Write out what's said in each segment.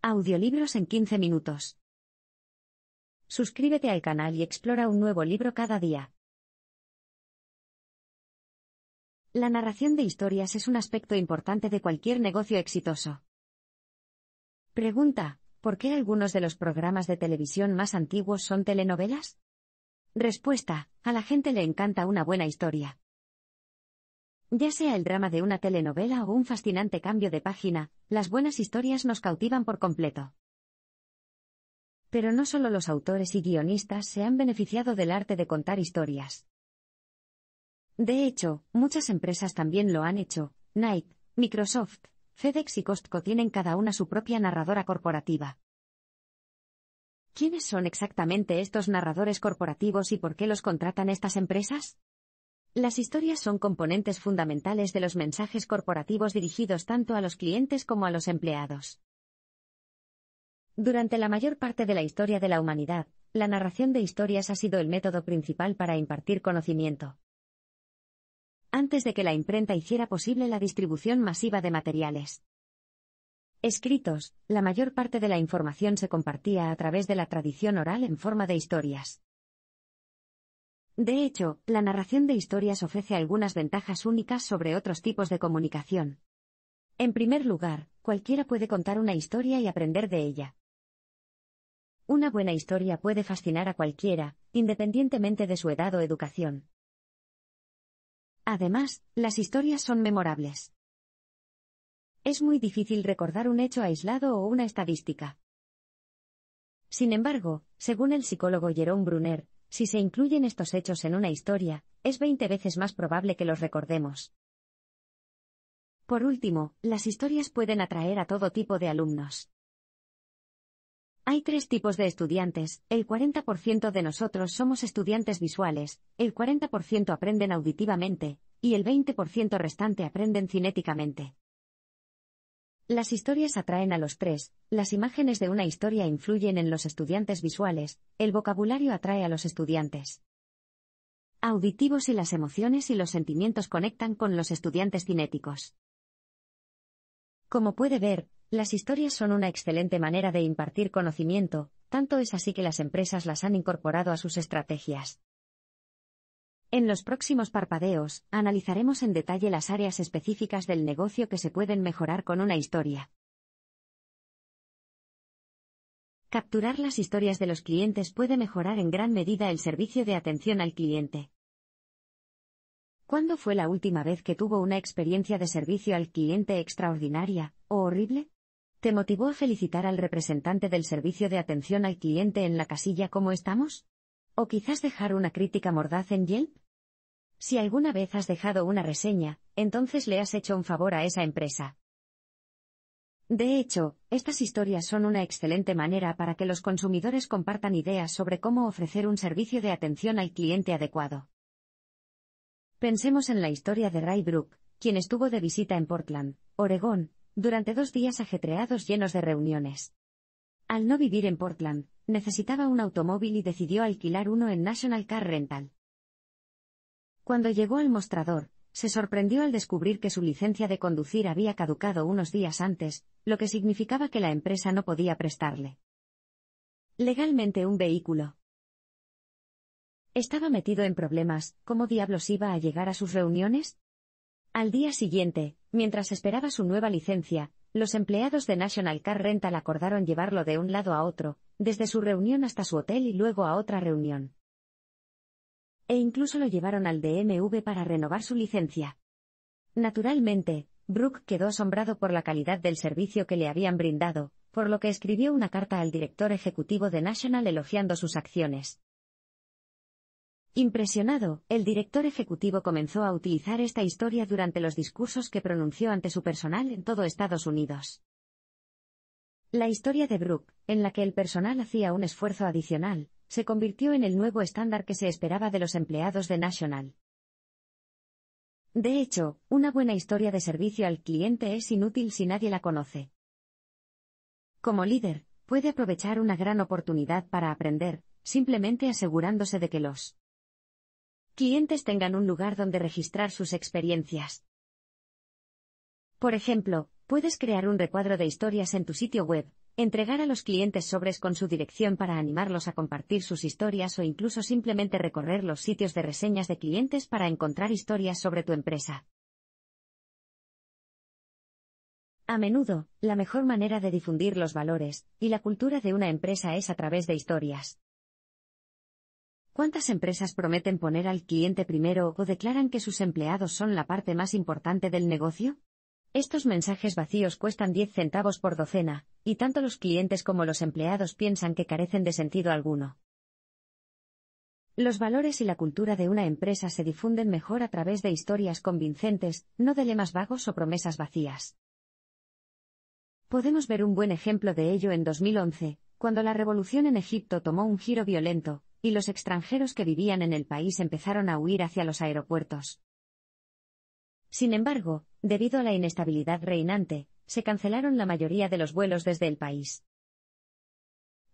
Audiolibros en 15 minutos. Suscríbete al canal y explora un nuevo libro cada día. La narración de historias es un aspecto importante de cualquier negocio exitoso. Pregunta: ¿por qué algunos de los programas de televisión más antiguos son telenovelas? Respuesta: a la gente le encanta una buena historia. Ya sea el drama de una telenovela o un fascinante cambio de página, las buenas historias nos cautivan por completo. Pero no solo los autores y guionistas se han beneficiado del arte de contar historias. De hecho, muchas empresas también lo han hecho. Nike, Microsoft, FedEx y Costco tienen cada una su propia narradora corporativa. ¿Quiénes son exactamente estos narradores corporativos y por qué los contratan estas empresas? Las historias son componentes fundamentales de los mensajes corporativos dirigidos tanto a los clientes como a los empleados. Durante la mayor parte de la historia de la humanidad, la narración de historias ha sido el método principal para impartir conocimiento. Antes de que la imprenta hiciera posible la distribución masiva de materiales escritos, la mayor parte de la información se compartía a través de la tradición oral en forma de historias. De hecho, la narración de historias ofrece algunas ventajas únicas sobre otros tipos de comunicación. En primer lugar, cualquiera puede contar una historia y aprender de ella. Una buena historia puede fascinar a cualquiera, independientemente de su edad o educación. Además, las historias son memorables. Es muy difícil recordar un hecho aislado o una estadística. Sin embargo, según el psicólogo Jerome Bruner, si se incluyen estos hechos en una historia, es 20 veces más probable que los recordemos. Por último, las historias pueden atraer a todo tipo de alumnos. Hay 3 tipos de estudiantes: el 40% de nosotros somos estudiantes visuales, el 40% aprenden auditivamente, y el 20% restante aprenden cinéticamente. Las historias atraen a los 3, las imágenes de una historia influyen en los estudiantes visuales, el vocabulario atrae a los estudiantes auditivos y las emociones y los sentimientos conectan con los estudiantes cinéticos. Como puede ver, las historias son una excelente manera de impartir conocimiento, tanto es así que las empresas las han incorporado a sus estrategias. En los próximos parpadeos, analizaremos en detalle las áreas específicas del negocio que se pueden mejorar con una historia. Capturar las historias de los clientes puede mejorar en gran medida el servicio de atención al cliente. ¿Cuándo fue la última vez que tuvo una experiencia de servicio al cliente extraordinaria, o horrible? ¿Te motivó a felicitar al representante del servicio de atención al cliente en la casilla ¿Cómo estamos? ¿O quizás dejar una crítica mordaz en Yelp? Si alguna vez has dejado una reseña, entonces le has hecho un favor a esa empresa. De hecho, estas historias son una excelente manera para que los consumidores compartan ideas sobre cómo ofrecer un servicio de atención al cliente adecuado. Pensemos en la historia de Ray Brook, quien estuvo de visita en Portland, Oregón, durante 2 días ajetreados llenos de reuniones. Al no vivir en Portland, necesitaba un automóvil y decidió alquilar uno en National Car Rental. Cuando llegó al mostrador, se sorprendió al descubrir que su licencia de conducir había caducado unos días antes, lo que significaba que la empresa no podía prestarle legalmente un vehículo. Estaba metido en problemas. ¿Cómo diablos iba a llegar a sus reuniones? Al día siguiente, mientras esperaba su nueva licencia, los empleados de National Car Rental acordaron llevarlo de un lado a otro, desde su reunión hasta su hotel y luego a otra reunión. E incluso lo llevaron al DMV para renovar su licencia. Naturalmente, Brooke quedó asombrado por la calidad del servicio que le habían brindado, por lo que escribió una carta al director ejecutivo de National elogiando sus acciones. Impresionado, el director ejecutivo comenzó a utilizar esta historia durante los discursos que pronunció ante su personal en todo Estados Unidos. La historia de Brooke, en la que el personal hacía un esfuerzo adicional, se convirtió en el nuevo estándar que se esperaba de los empleados de National. De hecho, una buena historia de servicio al cliente es inútil si nadie la conoce. Como líder, puede aprovechar una gran oportunidad para aprender, simplemente asegurándose de que los clientes tengan un lugar donde registrar sus experiencias. Por ejemplo, puedes crear un recuadro de historias en tu sitio web, Entregar a los clientes sobres con su dirección para animarlos a compartir sus historias o incluso simplemente recorrer los sitios de reseñas de clientes para encontrar historias sobre tu empresa. A menudo, la mejor manera de difundir los valores y la cultura de una empresa es a través de historias. ¿Cuántas empresas prometen poner al cliente primero o declaran que sus empleados son la parte más importante del negocio? Estos mensajes vacíos cuestan 10 centavos por docena, y tanto los clientes como los empleados piensan que carecen de sentido alguno. Los valores y la cultura de una empresa se difunden mejor a través de historias convincentes, no de lemas vagos o promesas vacías. Podemos ver un buen ejemplo de ello en 2011, cuando la revolución en Egipto tomó un giro violento, y los extranjeros que vivían en el país empezaron a huir hacia los aeropuertos. Sin embargo, debido a la inestabilidad reinante, se cancelaron la mayoría de los vuelos desde el país.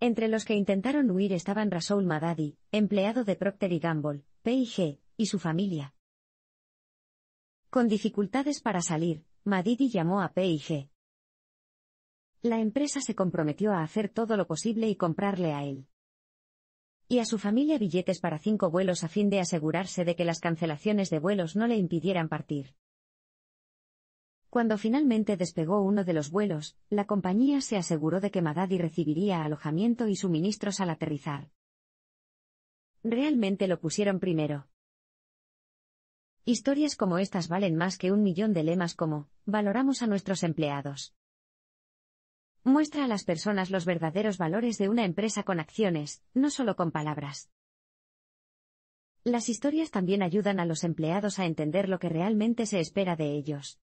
Entre los que intentaron huir estaban Rasoul Madadi, empleado de Procter & Gamble, P&G, y su familia. Con dificultades para salir, Madidi llamó a P&G. La empresa se comprometió a hacer todo lo posible y comprarle a él y a su familia billetes para 5 vuelos a fin de asegurarse de que las cancelaciones de vuelos no le impidieran partir. Cuando finalmente despegó uno de los vuelos, la compañía se aseguró de que Madadi recibiría alojamiento y suministros al aterrizar. Realmente lo pusieron primero. Historias como estas valen más que 1.000.000 de lemas como, valoramos a nuestros empleados. Muestra a las personas los verdaderos valores de una empresa con acciones, no solo con palabras. Las historias también ayudan a los empleados a entender lo que realmente se espera de ellos.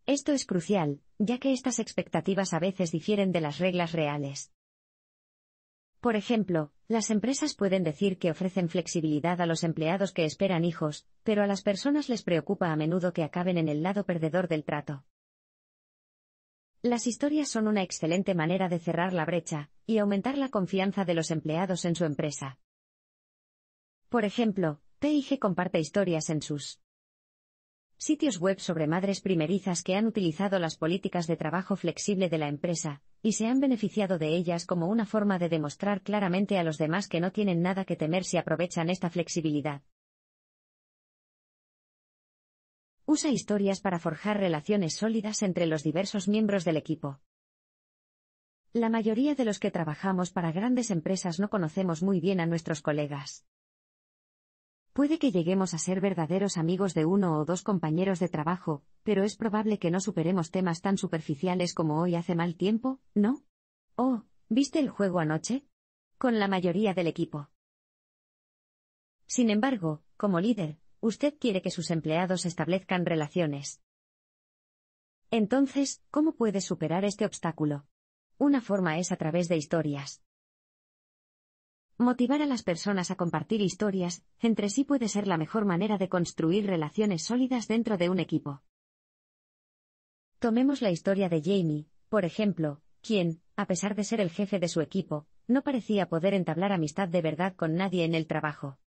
Esto es crucial, ya que estas expectativas a veces difieren de las reglas reales. Por ejemplo, las empresas pueden decir que ofrecen flexibilidad a los empleados que esperan hijos, pero a las personas les preocupa a menudo que acaben en el lado perdedor del trato. Las historias son una excelente manera de cerrar la brecha y aumentar la confianza de los empleados en su empresa. Por ejemplo, P&G comparte historias en sus sitios web sobre madres primerizas que han utilizado las políticas de trabajo flexible de la empresa, y se han beneficiado de ellas como una forma de demostrar claramente a los demás que no tienen nada que temer si aprovechan esta flexibilidad. Usa historias para forjar relaciones sólidas entre los diversos miembros del equipo. La mayoría de los que trabajamos para grandes empresas no conocemos muy bien a nuestros colegas. Puede que lleguemos a ser verdaderos amigos de 1 o 2 compañeros de trabajo, pero es probable que no superemos temas tan superficiales como hoy hace mal tiempo, ¿no? Oh, ¿viste el juego anoche? Con la mayoría del equipo. Sin embargo, como líder, usted quiere que sus empleados establezcan relaciones. Entonces, ¿cómo puedes superar este obstáculo? Una forma es a través de historias. Motivar a las personas a compartir historias entre sí puede ser la mejor manera de construir relaciones sólidas dentro de un equipo. Tomemos la historia de Jamie, por ejemplo, quien, a pesar de ser el jefe de su equipo, no parecía poder entablar amistad de verdad con nadie en el trabajo.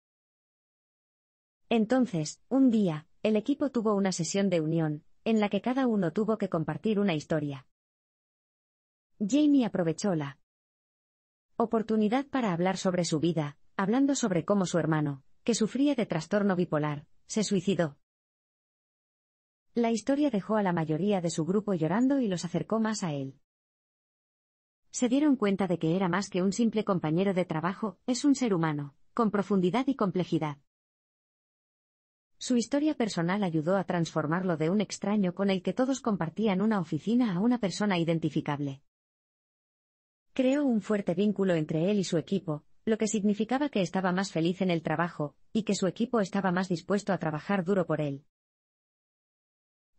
Entonces, un día, el equipo tuvo una sesión de unión, en la que cada uno tuvo que compartir una historia. Jamie aprovechó la oportunidad para hablar sobre su vida, hablando sobre cómo su hermano, que sufría de trastorno bipolar, se suicidó. La historia dejó a la mayoría de su grupo llorando y los acercó más a él. Se dieron cuenta de que era más que un simple compañero de trabajo, es un ser humano, con profundidad y complejidad. Su historia personal ayudó a transformarlo de un extraño con el que todos compartían una oficina a una persona identificable. Creó un fuerte vínculo entre él y su equipo, lo que significaba que estaba más feliz en el trabajo, y que su equipo estaba más dispuesto a trabajar duro por él.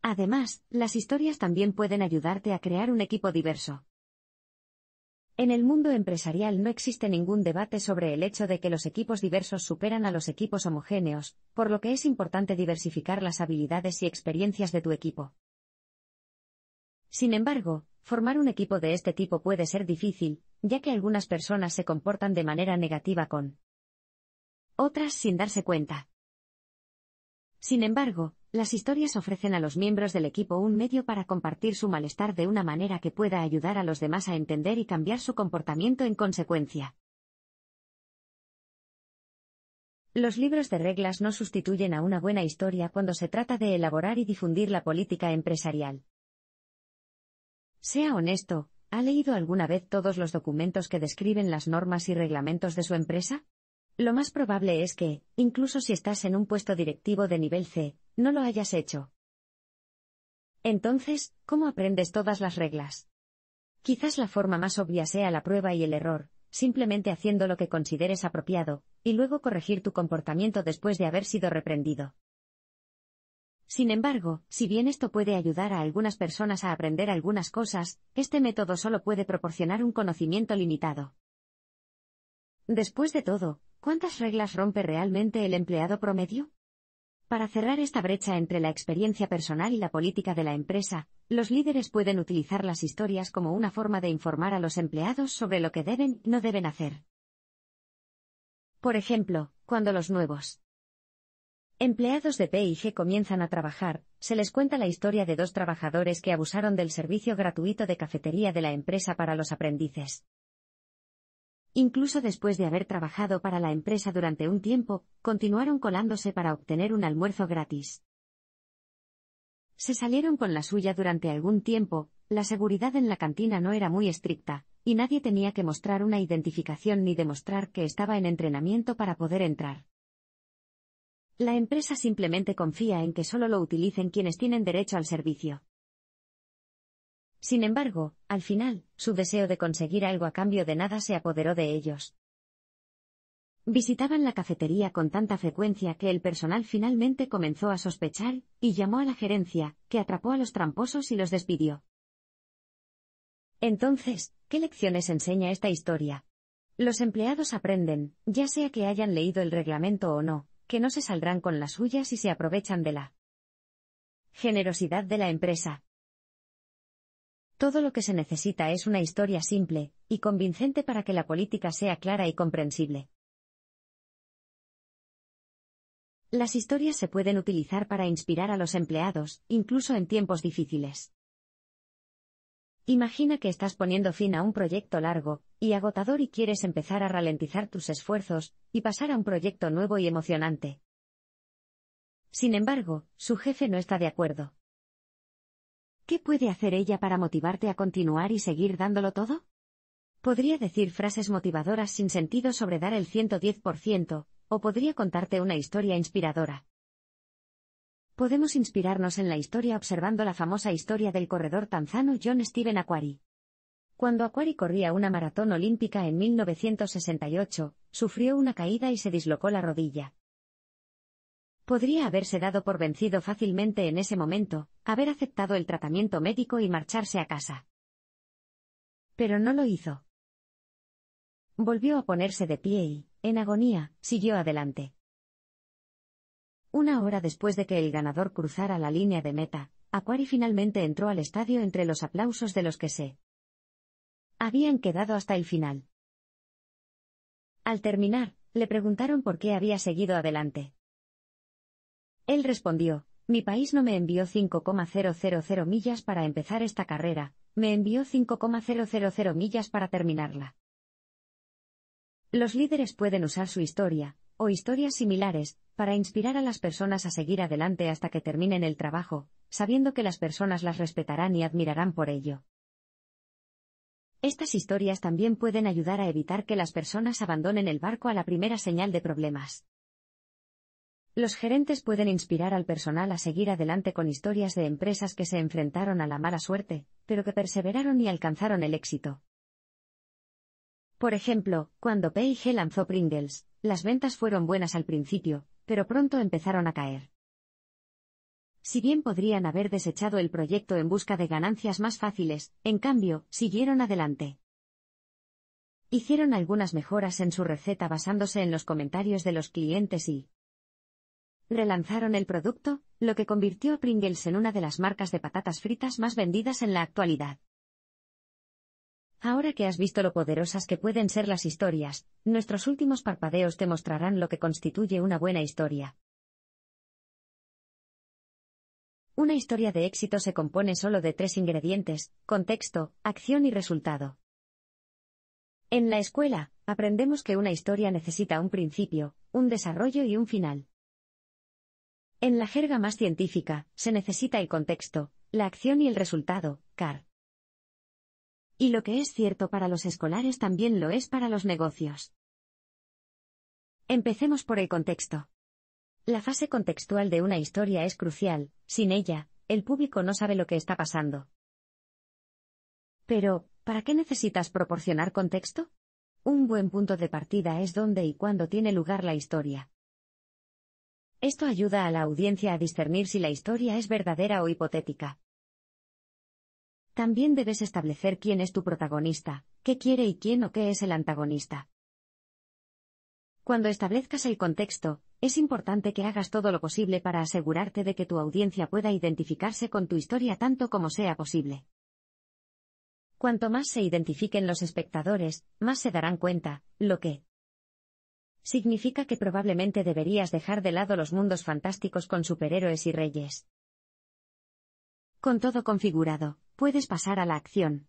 Además, las historias también pueden ayudarte a crear un equipo diverso. En el mundo empresarial no existe ningún debate sobre el hecho de que los equipos diversos superan a los equipos homogéneos, por lo que es importante diversificar las habilidades y experiencias de tu equipo. Sin embargo, formar un equipo de este tipo puede ser difícil, ya que algunas personas se comportan de manera negativa con otras sin darse cuenta. Sin embargo, las historias ofrecen a los miembros del equipo un medio para compartir su malestar de una manera que pueda ayudar a los demás a entender y cambiar su comportamiento en consecuencia. Los libros de reglas no sustituyen a una buena historia cuando se trata de elaborar y difundir la política empresarial. Sea honesto, ¿ha leído alguna vez todos los documentos que describen las normas y reglamentos de su empresa? Lo más probable es que, incluso si estás en un puesto directivo de nivel C, no lo hayas hecho. Entonces, ¿cómo aprendes todas las reglas? Quizás la forma más obvia sea la prueba y el error, simplemente haciendo lo que consideres apropiado, y luego corregir tu comportamiento después de haber sido reprendido. Sin embargo, si bien esto puede ayudar a algunas personas a aprender algunas cosas, este método solo puede proporcionar un conocimiento limitado. Después de todo, ¿cuántas reglas rompe realmente el empleado promedio? Para cerrar esta brecha entre la experiencia personal y la política de la empresa, los líderes pueden utilizar las historias como una forma de informar a los empleados sobre lo que deben y no deben hacer. Por ejemplo, cuando los nuevos empleados de P&G comienzan a trabajar, se les cuenta la historia de dos trabajadores que abusaron del servicio gratuito de cafetería de la empresa para los aprendices. Incluso después de haber trabajado para la empresa durante un tiempo, continuaron colándose para obtener un almuerzo gratis. Se salieron con la suya durante algún tiempo, la seguridad en la cantina no era muy estricta, y nadie tenía que mostrar una identificación ni demostrar que estaba en entrenamiento para poder entrar. La empresa simplemente confía en que solo lo utilicen quienes tienen derecho al servicio. Sin embargo, al final, su deseo de conseguir algo a cambio de nada se apoderó de ellos. Visitaban la cafetería con tanta frecuencia que el personal finalmente comenzó a sospechar, y llamó a la gerencia, que atrapó a los tramposos y los despidió. Entonces, ¿qué lecciones enseña esta historia? Los empleados aprenden, ya sea que hayan leído el reglamento o no, que no se saldrán con las suyas y se aprovechan de la generosidad de la empresa. Todo lo que se necesita es una historia simple y convincente para que la política sea clara y comprensible. Las historias se pueden utilizar para inspirar a los empleados, incluso en tiempos difíciles. Imagina que estás poniendo fin a un proyecto largo y agotador y quieres empezar a ralentizar tus esfuerzos y pasar a un proyecto nuevo y emocionante. Sin embargo, su jefe no está de acuerdo. ¿Qué puede hacer ella para motivarte a continuar y seguir dándolo todo? Podría decir frases motivadoras sin sentido sobre dar el 110%, o podría contarte una historia inspiradora. Podemos inspirarnos en la historia observando la famosa historia del corredor tanzano John Stephen Akhwari. Cuando Akhwari corría una maratón olímpica en 1968, sufrió una caída y se dislocó la rodilla. Podría haberse dado por vencido fácilmente en ese momento, haber aceptado el tratamiento médico y marcharse a casa. Pero no lo hizo. Volvió a ponerse de pie y, en agonía, siguió adelante. Una hora después de que el ganador cruzara la línea de meta, Akhwari finalmente entró al estadio entre los aplausos de los que se habían quedado hasta el final. Al terminar, le preguntaron por qué había seguido adelante. Él respondió: mi país no me envió 5,000 millas para empezar esta carrera, me envió 5,000 millas para terminarla. Los líderes pueden usar su historia, o historias similares, para inspirar a las personas a seguir adelante hasta que terminen el trabajo, sabiendo que las personas las respetarán y admirarán por ello. Estas historias también pueden ayudar a evitar que las personas abandonen el barco a la primera señal de problemas. Los gerentes pueden inspirar al personal a seguir adelante con historias de empresas que se enfrentaron a la mala suerte, pero que perseveraron y alcanzaron el éxito. Por ejemplo, cuando P&G lanzó Pringles, las ventas fueron buenas al principio, pero pronto empezaron a caer. Si bien podrían haber desechado el proyecto en busca de ganancias más fáciles, en cambio, siguieron adelante. Hicieron algunas mejoras en su receta basándose en los comentarios de los clientes y relanzaron el producto, lo que convirtió a Pringles en una de las marcas de patatas fritas más vendidas en la actualidad. Ahora que has visto lo poderosas que pueden ser las historias, nuestros últimos parpadeos te mostrarán lo que constituye una buena historia. Una historia de éxito se compone solo de 3 ingredientes: contexto, acción y resultado. En la escuela, aprendemos que una historia necesita un principio, un desarrollo y un final. En la jerga más científica, se necesita el contexto, la acción y el resultado, CAR. Y lo que es cierto para los escolares también lo es para los negocios. Empecemos por el contexto. La fase contextual de una historia es crucial. Sin ella, el público no sabe lo que está pasando. Pero, ¿para qué necesitas proporcionar contexto? Un buen punto de partida es dónde y cuándo tiene lugar la historia. Esto ayuda a la audiencia a discernir si la historia es verdadera o hipotética. También debes establecer quién es tu protagonista, qué quiere y quién o qué es el antagonista. Cuando establezcas el contexto, es importante que hagas todo lo posible para asegurarte de que tu audiencia pueda identificarse con tu historia tanto como sea posible. Cuanto más se identifiquen los espectadores, más se darán cuenta, lo que significa que probablemente deberías dejar de lado los mundos fantásticos con superhéroes y reyes. Con todo configurado, puedes pasar a la acción.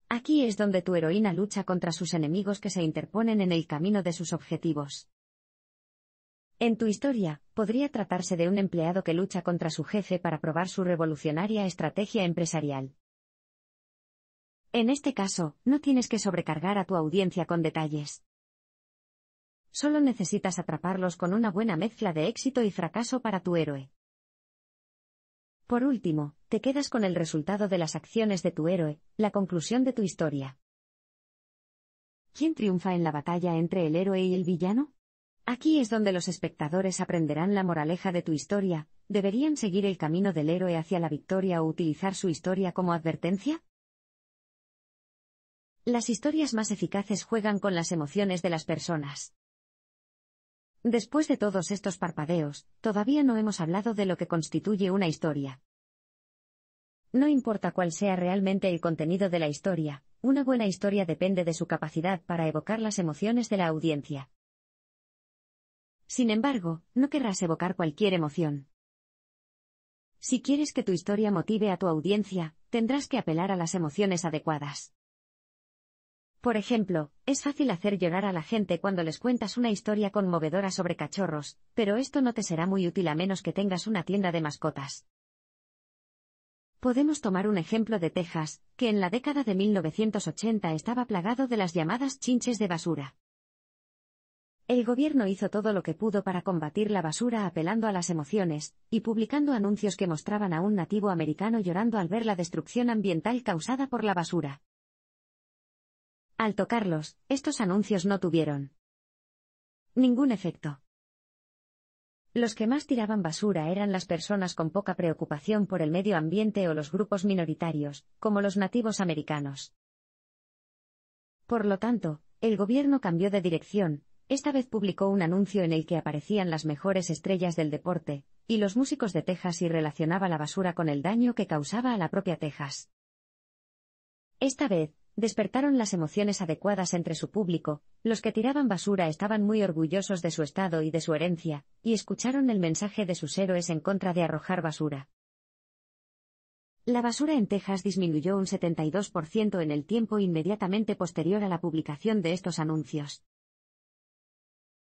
Aquí es donde tu heroína lucha contra sus enemigos que se interponen en el camino de sus objetivos. En tu historia, podría tratarse de un empleado que lucha contra su jefe para probar su revolucionaria estrategia empresarial. En este caso, no tienes que sobrecargar a tu audiencia con detalles. Solo necesitas atraparlos con una buena mezcla de éxito y fracaso para tu héroe. Por último, te quedas con el resultado de las acciones de tu héroe, la conclusión de tu historia. ¿Quién triunfa en la batalla entre el héroe y el villano? Aquí es donde los espectadores aprenderán la moraleja de tu historia. ¿Deberían seguir el camino del héroe hacia la victoria o utilizar su historia como advertencia? Las historias más eficaces juegan con las emociones de las personas. Después de todos estos parpadeos, todavía no hemos hablado de lo que constituye una historia. No importa cuál sea realmente el contenido de la historia, una buena historia depende de su capacidad para evocar las emociones de la audiencia. Sin embargo, no querrás evocar cualquier emoción. Si quieres que tu historia motive a tu audiencia, tendrás que apelar a las emociones adecuadas. Por ejemplo, es fácil hacer llorar a la gente cuando les cuentas una historia conmovedora sobre cachorros, pero esto no te será muy útil a menos que tengas una tienda de mascotas. Podemos tomar un ejemplo de Texas, que en la década de 1980 estaba plagado de las llamadas chinches de basura. El gobierno hizo todo lo que pudo para combatir la basura apelando a las emociones, y publicando anuncios que mostraban a un nativo americano llorando al ver la destrucción ambiental causada por la basura. Al tocarlos, estos anuncios no tuvieron ningún efecto. Los que más tiraban basura eran las personas con poca preocupación por el medio ambiente o los grupos minoritarios, como los nativos americanos. Por lo tanto, el gobierno cambió de dirección. Esta vez publicó un anuncio en el que aparecían las mejores estrellas del deporte, y los músicos de Texas y relacionaba la basura con el daño que causaba a la propia Texas. Esta vez, despertaron las emociones adecuadas entre su público. Los que tiraban basura estaban muy orgullosos de su estado y de su herencia, y escucharon el mensaje de sus héroes en contra de arrojar basura. La basura en Texas disminuyó un 72% en el tiempo inmediatamente posterior a la publicación de estos anuncios.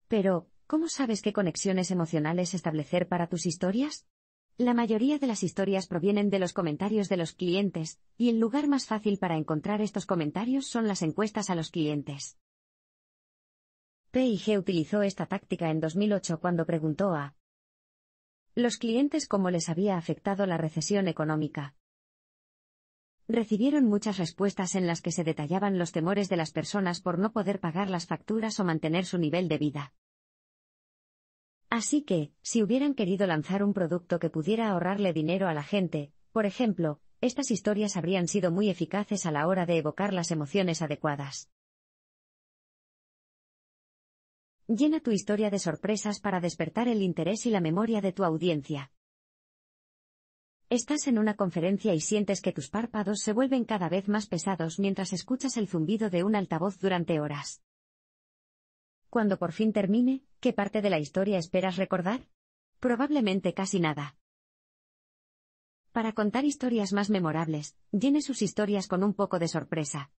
Pero, ¿cómo sabes qué conexiones emocionales establecer para tus historias? La mayoría de las historias provienen de los comentarios de los clientes, y el lugar más fácil para encontrar estos comentarios son las encuestas a los clientes. P&G utilizó esta táctica en 2008 cuando preguntó a los clientes cómo les había afectado la recesión económica. Recibieron muchas respuestas en las que se detallaban los temores de las personas por no poder pagar las facturas o mantener su nivel de vida. Así que, si hubieran querido lanzar un producto que pudiera ahorrarle dinero a la gente, por ejemplo, estas historias habrían sido muy eficaces a la hora de evocar las emociones adecuadas. Llena tu historia de sorpresas para despertar el interés y la memoria de tu audiencia. Estás en una conferencia y sientes que tus párpados se vuelven cada vez más pesados mientras escuchas el zumbido de un altavoz durante horas. Cuando por fin termine, ¿qué parte de la historia esperas recordar? Probablemente casi nada. Para contar historias más memorables, llene sus historias con un poco de sorpresa.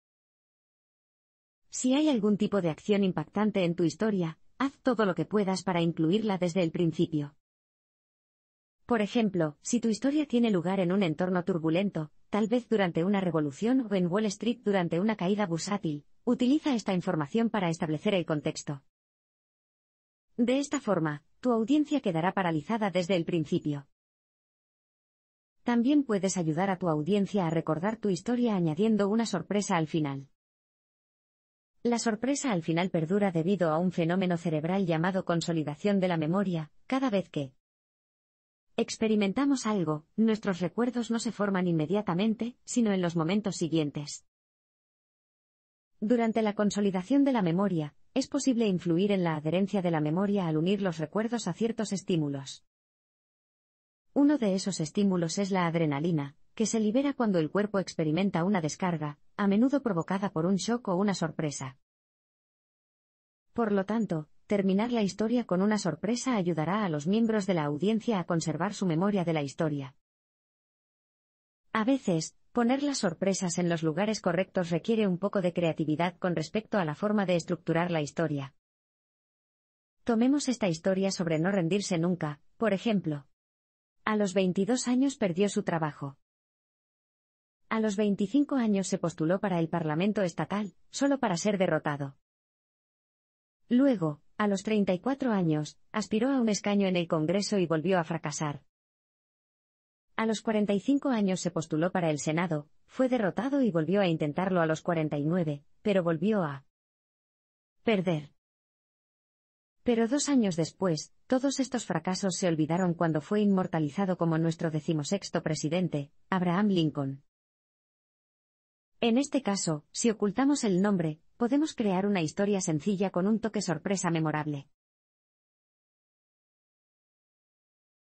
Si hay algún tipo de acción impactante en tu historia, haz todo lo que puedas para incluirla desde el principio. Por ejemplo, si tu historia tiene lugar en un entorno turbulento, tal vez durante una revolución o en Wall Street durante una caída bursátil, utiliza esta información para establecer el contexto. De esta forma, tu audiencia quedará paralizada desde el principio. También puedes ayudar a tu audiencia a recordar tu historia añadiendo una sorpresa al final. La sorpresa al final perdura debido a un fenómeno cerebral llamado consolidación de la memoria. Cada vez que experimentamos algo, nuestros recuerdos no se forman inmediatamente, sino en los momentos siguientes. Durante la consolidación de la memoria, es posible influir en la adherencia de la memoria al unir los recuerdos a ciertos estímulos. Uno de esos estímulos es la adrenalina, que se libera cuando el cuerpo experimenta una descarga, a menudo provocada por un shock o una sorpresa. Por lo tanto, terminar la historia con una sorpresa ayudará a los miembros de la audiencia a conservar su memoria de la historia. A veces, poner las sorpresas en los lugares correctos requiere un poco de creatividad con respecto a la forma de estructurar la historia. Tomemos esta historia sobre no rendirse nunca, por ejemplo. A los 22 años perdió su trabajo. A los 25 años se postuló para el Parlamento estatal, solo para ser derrotado. Luego, a los 34 años, aspiró a un escaño en el Congreso y volvió a fracasar. A los 45 años se postuló para el Senado, fue derrotado y volvió a intentarlo a los 49, pero volvió a perder. Pero 2 años después, todos estos fracasos se olvidaron cuando fue inmortalizado como nuestro 16º presidente, Abraham Lincoln. En este caso, si ocultamos el nombre, podemos crear una historia sencilla con un toque sorpresa memorable.